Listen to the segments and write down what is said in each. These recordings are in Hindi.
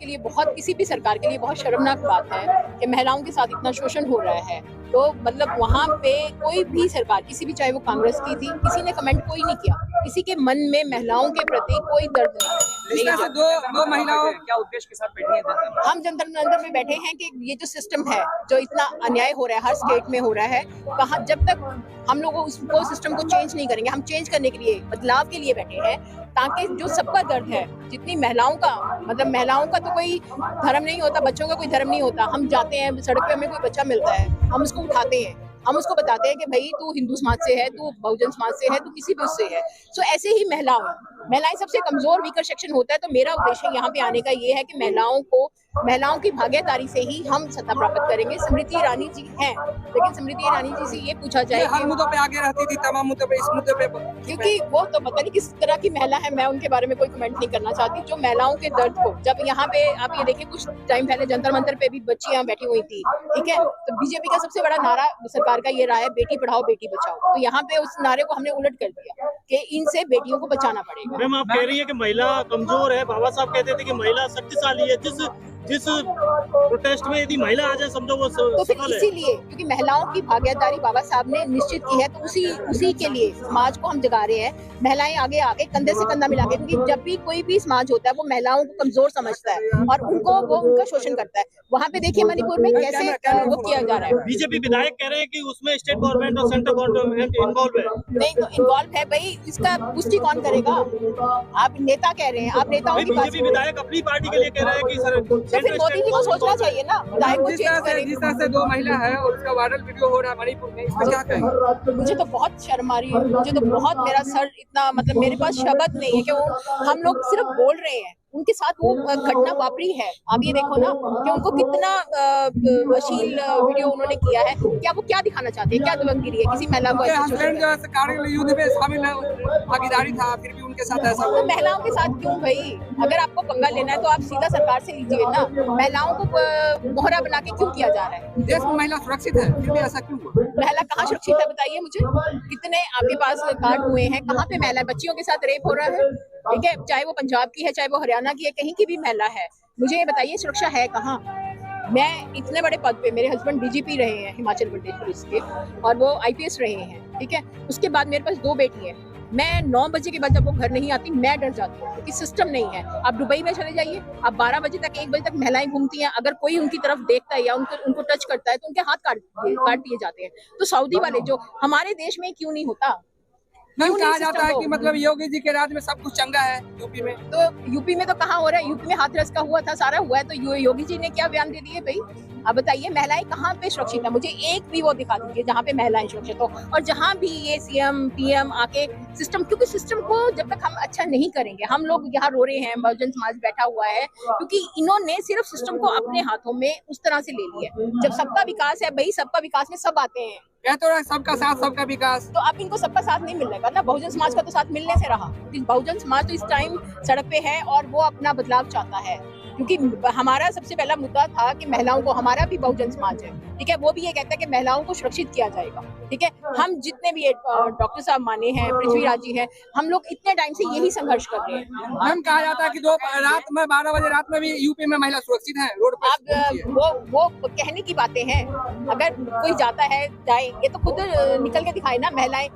के लिए बहुत, किसी भी सरकार के लिए बहुत शर्मनाक बात है कि महिलाओं के साथ इतना शोषण हो रहा है। तो मतलब वहाँ पे कोई भी सरकार, किसी भी, चाहे वो कांग्रेस की थी, किसी ने कमेंट कोई नहीं किया, किसी के मन में महिलाओं के प्रति कोई दर्द नहीं इस तरह से दो महिलाओं क्या उद्देश्य के साथ बैठी है? हम जंतर मंतर में बैठे हैं कि ये जो सिस्टम है, जो इतना अन्याय हो रहा है, हर स्टेट में हो रहा है, कहाँ, जब तक हम लोग उसको, सिस्टम को चेंज नहीं करेंगे, हम चेंज करने के लिए, बदलाव के लिए बैठे हैं, ताकि जो सबका दर्द है, जितनी महिलाओं का, मतलब महिलाओं का तो कोई धर्म नहीं होता, बच्चों का कोई धर्म नहीं होता। हम जाते हैं सड़क पे, हमें कोई बच्चा मिलता है, हम उसको उठाते हैं, हम उसको बताते हैं कि भाई तू हिंदू समाज से है, तू बहुजन समाज से है, तू किसी भी उससे है। सो ऐसे ही महिलाएं सबसे कमजोर, वीकर सेक्शन होता है। तो मेरा उद्देश्य यहाँ पे आने का ये है कि महिलाओं की भागीदारी से ही हम सत्ता प्राप्त करेंगे। स्मृति ईरानी जी हैं, लेकिन स्मृति ईरानी जी से ये पूछा जाए, हर मुद्दों पे आगे रहती थी, तमाम मुद्दों पे, इस मुद्दे पे, क्योंकि वो तो पता नहीं किस तरह की महिला है, मैं उनके बारे में कोई कमेंट नहीं करना चाहती। जो महिलाओं के दर्द को, जब यहाँ पे आप ये देखिए, कुछ टाइम पहले जंतर मंतर पे भी बच्चियां बैठी हुई थी, ठीक है, तो बीजेपी का सबसे बड़ा नारा सरकार का ये रहा है, बेटी पढ़ाओ बेटी बचाओ। तो यहाँ पे उस नारे को हमने उलट कर दिया कि इनसे बेटियों को बचाना पड़ेगा। मैम, आप कह रही है कि महिला कमजोर है, बाबा साहब कहते थे कि महिला शक्तिशाली है। जिस प्रोटेस्ट में यदि महिला आ जाए, समझो वो तो फिर इसीलिए, क्योंकि महिलाओं की भागीदारी बाबा साहब ने निश्चित की है, तो उसी के लिए समाज को हम जगा रहे हैं। महिलाएं आगे आके कंधे से कंधा मिला के, क्योंकि जब भी कोई भी समाज होता है वो महिलाओं को कमजोर समझता है और वो उनका शोषण करता है। वहाँ पे देखिए मणिपुर में कैसे वो किया जा रहा है। बीजेपी विधायक कह रहे हैं कि उसमें स्टेट गवर्नमेंट और सेंट्रल गवर्नमेंट इन्वॉल्व है। नहीं, तो इन्वॉल्व है भाई, इसका पुष्टि कौन करेगा? आप नेता कह रहे हैं, आप नेताओं की बात। बीजेपी विधायक अपनी पार्टी के लिए कह रहे हैं कि सर, तो फिर मोदी जी को सोचना चाहिए ना, विधायक को चेंज करें। जिस तरह से दो महिला है और उसका वायरल वीडियो हो रहा है मणिपुर में, इसमें क्या कहेंगे? मुझे तो बहुत शर्म आ रही है, मुझे तो बहुत, मेरा सर इतना, मतलब मेरे पास शब्द नहीं है कि हम लोग सिर्फ बोल रहे हैं, उनके साथ वो घटना वापरी है। आप ये देखो ना कि उनको कितना अश्लील वीडियो उन्होंने किया है। क्या दिखाना चाहते हैं, क्या दबंगगिरी है किसी महिला को? युद्ध में शामिल भागीदारी था, फिर भी उनके साथ ऐसा हुआ। तो महिलाओं के साथ क्यों भाई? अगर आपको पंगा लेना है तो आप सीधा सरकार से लीजिए ना। महिलाओं को मोहरा बना के क्यों किया जा रहा है? देश में महिला सुरक्षित है, फिर भी ऐसा क्यों? महिला कहाँ सुरक्षित है बताइए मुझे? कितने आपके पास कांड हुए हैं, कहाँ पे महिला, बच्चियों के साथ रेप हो रहा है, ठीक है, चाहे वो पंजाब की है, चाहे वो हरियाणा की है, कहीं की भी महिला है, मुझे ये बताइए सुरक्षा है कहाँ? मैं इतने बड़े पद पे, मेरे हस्बैंड डीजीपी रहे हैं हिमाचल प्रदेश पुलिस के, और वो आईपीएस रहे हैं, ठीक है। उसके बाद मेरे पास 2 बेटी है। मैं 9 बजे के बाद जब वो घर नहीं आती, मैं डर जाती हूँ, क्योंकि सिस्टम नहीं है। आप दुबई में चले जाइए, आप 12 बजे तक, 1 बजे तक महिलाएं घूमती हैं। अगर कोई उनकी तरफ देखता है या उनको टच करता है तो उनके हाथ काट दिए जाते हैं। तो सऊदी वाले, जो हमारे देश में क्यों नहीं होता? कहा जाता है कि मतलब योगी जी के राज में सब कुछ चंगा है यूपी में। तो यूपी में तो कहाँ हो रहा है? यूपी में हाथरस का हुआ था, सारा हुआ है। तो योगी जी ने क्या बयान दे दिए भाई? अब बताइए महिलाएं कहाँ पे सुरक्षित है? मुझे एक भी वो दिखा दीजिए जहाँ पे महिलाएं सुरक्षित हो। और जहाँ भी ये सीएम पीएम आके सिस्टम, क्योंकि सिस्टम को जब तक हम अच्छा नहीं करेंगे, हम लोग यहाँ रो रहे हैं, बहुजन समाज बैठा हुआ है, क्योंकि इन्होंने सिर्फ सिस्टम को अपने हाथों में उस तरह से ले लिया। जब सबका विकास है भाई, सबका विकास में सब आते हैं, कह तो रहा है सबका साथ सबका विकास। तो अब इनको सबका साथ नहीं मिलेगा ना। बहुजन समाज का तो साथ मिलने से रहा। बहुजन समाज तो इस टाइम सड़क पे है और वो अपना बदलाव चाहता है, क्योंकि हमारा सबसे पहला मुद्दा था कि महिलाओं को, हमारा भी बहुजन समाज है, ठीक है, वो भी ये कहता है कि महिलाओं को सुरक्षित किया जाएगा, ठीक है। हम जितने भी डॉक्टर साहब माने हैं, पृथ्वीराज जी हैं, हम लोग इतने टाइम से यही संघर्ष कर रहे हैं। हम कहा जाता है कि रात में 12 बजे रात में भी यूपी में महिला सुरक्षित है रोड पर। अब वो कहने की बातें हैं। अगर कोई जाता है, जाए, ये तो खुद निकल के दिखाए ना। महिलाएं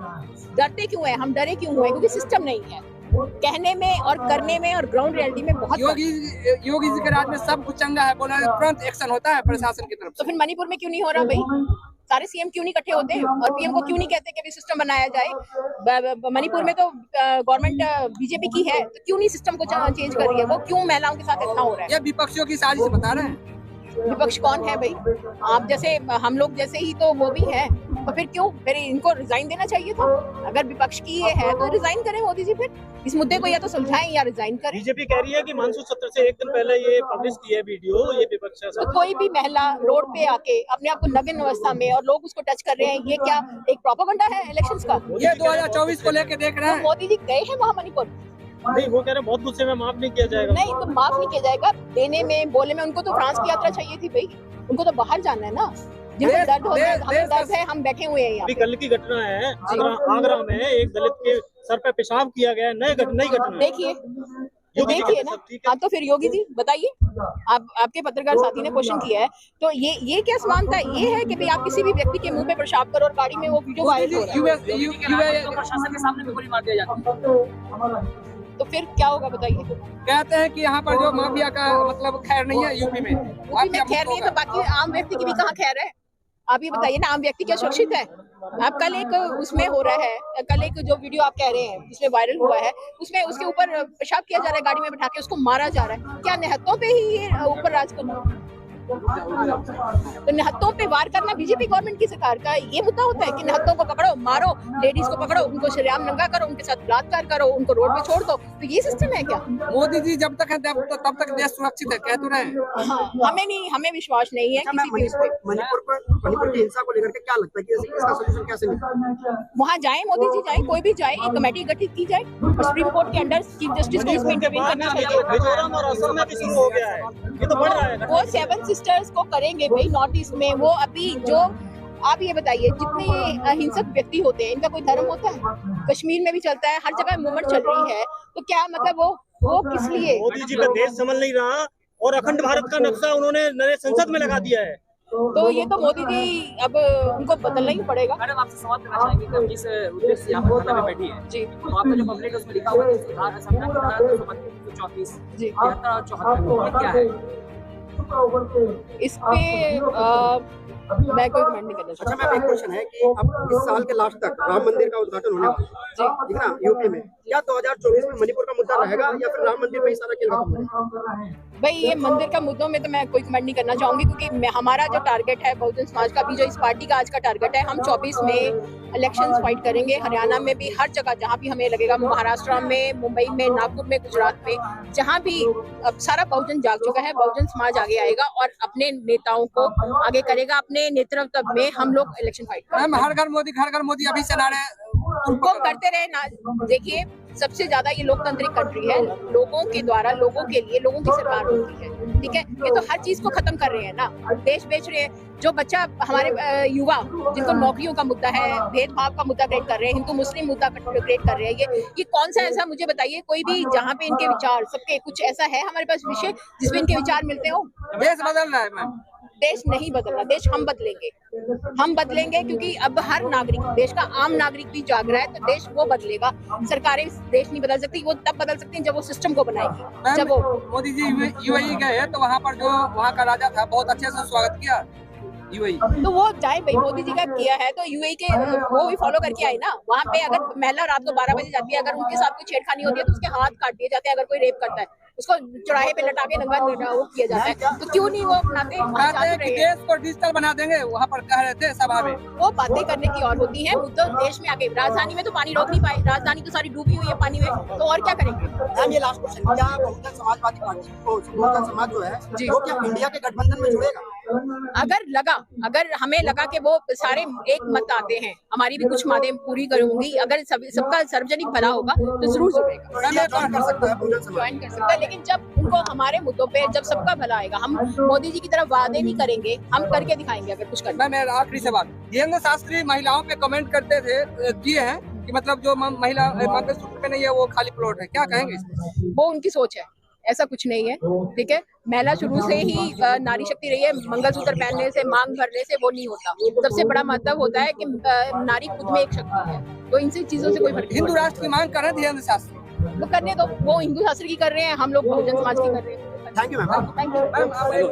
डरते क्यों है? हम डरे क्यों हुए? क्योंकि सिस्टम नहीं है। कहने में और करने में और ग्राउंड रियलिटी में बहुत। योगी जी के राज में सब कुछ चंगा है, बोला तुरंत एक्शन होता है प्रशासन की तरफ से। तो फिर मणिपुर में क्यों नहीं हो रहा भाई? सारे सीएम क्यों नहीं इकट्ठे होते और पीएम को क्यों नहीं कहते कि सिस्टम बनाया जाए? मणिपुर में तो गवर्नमेंट बीजेपी की है, तो क्यों नहीं सिस्टम को चेंज कर रही है? वो क्यों महिलाओं के साथ इतना हो रहा है? ये विपक्षियों की साजिश बता रहे हैं। विपक्ष कौन है भाई? आप जैसे, हम लोग जैसे ही तो वो भी है, तो फिर क्यों? फिर इनको रिजाइन देना चाहिए था। अगर विपक्ष की ये है तो रिजाइन करें मोदी जी। फिर इस मुद्दे को या तो सुलझाएं या रिजाइन करें। बीजेपी कह रही है कि मानसून सत्र से 1 दिन पहले ये पब्लिश की है वीडियो, ये विपक्ष है। तो कोई भी महिला रोड पे आके अपने आप को नग्न अवस्था में और लोग उसको टच कर रहे हैं, ये क्या एक प्रोपेगेंडा है इलेक्शंस का? ये 2024 को लेके देख रहे हैं। तो मोदी जी गए हैं वहाँ मणिपुर? नहीं, वो कह रहे हैं बहुत गुस्से में, माफ नहीं किया जाएगा। नहीं, तो माफ नहीं किया जाएगा। देने में, बोले में, उनको तो फ्रांस की यात्रा चाहिए थी भाई, उनको तो बाहर जाना है ना। जिनको दर्द होता है, हमें दर्द है, हम बैठे हुए हैं यहाँ। अभी कल की घटना है, आगरा में एक दलित के सर पे पेशाब किया गया है, नई घटना। देखिए, योगी जी देखिए कहते ना। सब ठीक है। हाँ तो फिर योगी जी बताइए, आप आपके पत्रकार साथी ने क्वेश्चन किया है, तो ये क्या समानता है? ये है कि भाई आप किसी भी व्यक्ति के मुंह पे पेशाब करो और गाड़ी में वो वीडियो वायरल हो रहा है, प्रशासन के सामने भी गोली मार दिया जाता है। तो फिर क्या होगा बताइए? कहते हैं कि यहाँ पर जो माफिया का मतलब खैर नहीं है यूपी में। यूपी में खैर नहीं है तो बाकी आम व्यक्ति की भी कहाँ खैर है? आप ये बताइए ना, आम व्यक्ति क्या सुरक्षित है? आप कल एक उसमें हो रहा है, कल एक जो वीडियो आप कह रहे हैं जिसमें वायरल हुआ है, उसमें उसके ऊपर पेशाब किया जा रहा है, गाड़ी में बिठा के उसको मारा जा रहा है। क्या निहत्तों पे ही ये ऊपर राज करना? तो निहत्तों पे वार करना बीजेपी गवर्नमेंट की सरकार का ये मुद्दा होता है कि निहत्तों को पकड़ो, मारो, लेडीज को पकड़ो, उनको शरेआम नंगा करो, उनके साथ बलात्कार करो, उनको रोड पे छोड़ दो, तो ये सिस्टम है क्या? मोदी जी जब तक है तब तक देश सुरक्षित है, कह तो रहे हैं। हाँ, हमें विश्वास नहीं है किसी भी उस पे। मणिपुर की हिंसा को लेकर के क्या लगता है कि इसका सोल्यूशन कैसे निकालें? वहाँ जाए, मोदी जी जाए, कोई भी जाए, एक कमेटी गठित की जाए और सुप्रीम कोर्ट के अंडर चीफ जस्टिस को इसमें इंटरवीन करना चाहिए। मिजोरम और असम में भी शुरू हो गया है, ये तो बढ़ रहा है। वो 7 सिस्टर्स को करेंगे भाई नॉर्थ ईस्ट में। वो अभी जो आप ये बताइए, जितने हिंसक व्यक्ति होते हैं इनका कोई धर्म होता है? कश्मीर में भी चलता है, हर जगह मूवमेंट चल रही है, तो क्या मतलब वो किस लिए? मोदी जी का देश संभल नहीं रहा और अखंड भारत का नक्शा उन्होंने नए संसद में लगा दिया है। तो ये तो मोदी जी अब उनको बदलना ही पड़ेगा। मैडम आपसे सवाल करना चाहेंगे कि जिस उद्देश्य से यहाँ पर थाना में बैठी है जी, तो आपका जो पम्फलेट है उसमें लिखा हुआ है कि सुधार संविधान की धारा 234 जी, 73 और 74 क्या है? इस पे मैं कोई कमेंट नहीं करना अच्छा चाहती। मैम, एक क्वेश्चन है कि अब इस साल के लास्ट तक राम मंदिर का उद्घाटन होने वाला है, ठीक है ना, यूपी में। क्या 2024 में मणिपुर का मुद्दा रहेगा या फिर राम मंदिर पे ही सारा खेल खत्म होगा? भाई ये मंदिर का मुद्दों में तो मैं कोई कमेंट नहीं करना चाहूंगी, क्योंकि हमारा जो टारगेट है बहुजन समाज का भी, जो इस पार्टी का आज का टारगेट है, हम 24 में इलेक्शंस फाइट करेंगे, हरियाणा में भी, हर जगह जहां भी हमें लगेगा, महाराष्ट्र में, मुंबई में, नागपुर में, गुजरात में, जहां भी अब सारा बहुजन जाग चुका है, बहुजन समाज आगे आएगा और अपने नेताओं को आगे करेगा। अपने नेतृत्व में हम लोग इलेक्शन फाइट करेंगे। मैम हर घर मोदी अभी से नारे उनको करते रहे ना। देखिए, सबसे ज्यादा ये लोकतांत्रिक कंट्री है, लोगों के द्वारा, लोगों के लिए, लोगों की सरकार होती है, ठीक है। ये तो हर चीज को खत्म कर रहे हैं ना, देश बेच रहे हैं। जो बच्चा हमारे युवा जिनको नौकरियों का मुद्दा है, भेदभाव का मुद्दा क्रिएट कर रहे हैं, हिंदू मुस्लिम मुद्दा क्रिएट कर रहे हैं, ये कौन सा ऐसा, मुझे बताइए कोई भी जहाँ पे इनके विचार, सबके कुछ ऐसा है हमारे पास विषय जिसमें इनके विचार मिलते हो? देश बदल रहा है मैम। देश नहीं बदल रहा, देश हम बदलेंगे, क्योंकि अब हर नागरिक, देश का आम नागरिक भी जाग रहा है, तो देश वो बदलेगा। सरकारें देश नहीं बदल सकती, वो तब बदल सकती हैं जब वो सिस्टम को बनाएगी। जब वो मोदी जी यूएई गए तो वहाँ पर जो वहाँ का राजा था बहुत अच्छे से स्वागत किया यूएई, तो वो जाए भाई, मोदी जी का किया है तो यूएई के वो भी फॉलो करके आए ना। वहाँ पे अगर महिला रात को 12 बजे जाती है, अगर उनके साथ कोई छेड़खानी होती है तो उसके हाथ काट दिए जाते हैं। अगर कोई रेप करता है उसको चौराहे पे लटा के नंगा वो किया जाता है, तो क्यों नहीं वो अपनाते? कहते हैं कि देश को डिजिटल बना देंगे, वहाँ पर कह रहे थे सभा में। वो बातें करने की और होती है, मुद्दा देश में आके। राजधानी में तो पानी रोक नहीं पाए, राजधानी तो सारी डूबी हुई है पानी में, तो और क्या करेंगे? मैम ये लास्ट क्वेश्चन, क्या बहुजन समाजवादी पार्टी को, बहुजन समाज जो है जी, वो क्या इंडिया के गठबंधन में जुड़ेगा? अगर हमें लगा कि वो सारे एक मत आते हैं, हमारी भी कुछ मांगें पूरी करूंगी, अगर सबका सार्वजनिक भला होगा तो जरूर जुड़ेगा, ज्वाइन कर सकता है बहुजन समाज, ज्वाइन कर सकता है। लेकिन जब उनको हमारे मुद्दों पे, जब सबका भला आएगा, हम मोदी जी की तरफ वादे नहीं करेंगे, हम करके दिखाएंगे अगर कुछ करना। मैं आखिरी सवाल, धीरेन्द्र शास्त्री महिलाओं पे कमेंट करते थे, किए हैं कि मतलब जो महिला मंगलसूत्र पे नहीं है वो खाली प्लॉट है, क्या कहेंगे इसमें? वो उनकी सोच है, ऐसा कुछ नहीं है, ठीक है। महिला शुरू से ही नारी शक्ति रही है, मंगलसूत्र पहनने से, मांग भरने से वो नहीं होता। सबसे बड़ा मतलब होता है कि नारी खुद में एक शक्ति है, तो इनसे चीजों से कोई फर्क नहीं हिंदू राष्ट्र की मांग कर रहे हैं धीरेन्द्र शास्त्री, वो करने दो। वो हिंदू शास्त्र की कर रहे हैं, हम लोग बहुजन समाज की कर रहे हैं। Thank you ma'am. Thank you.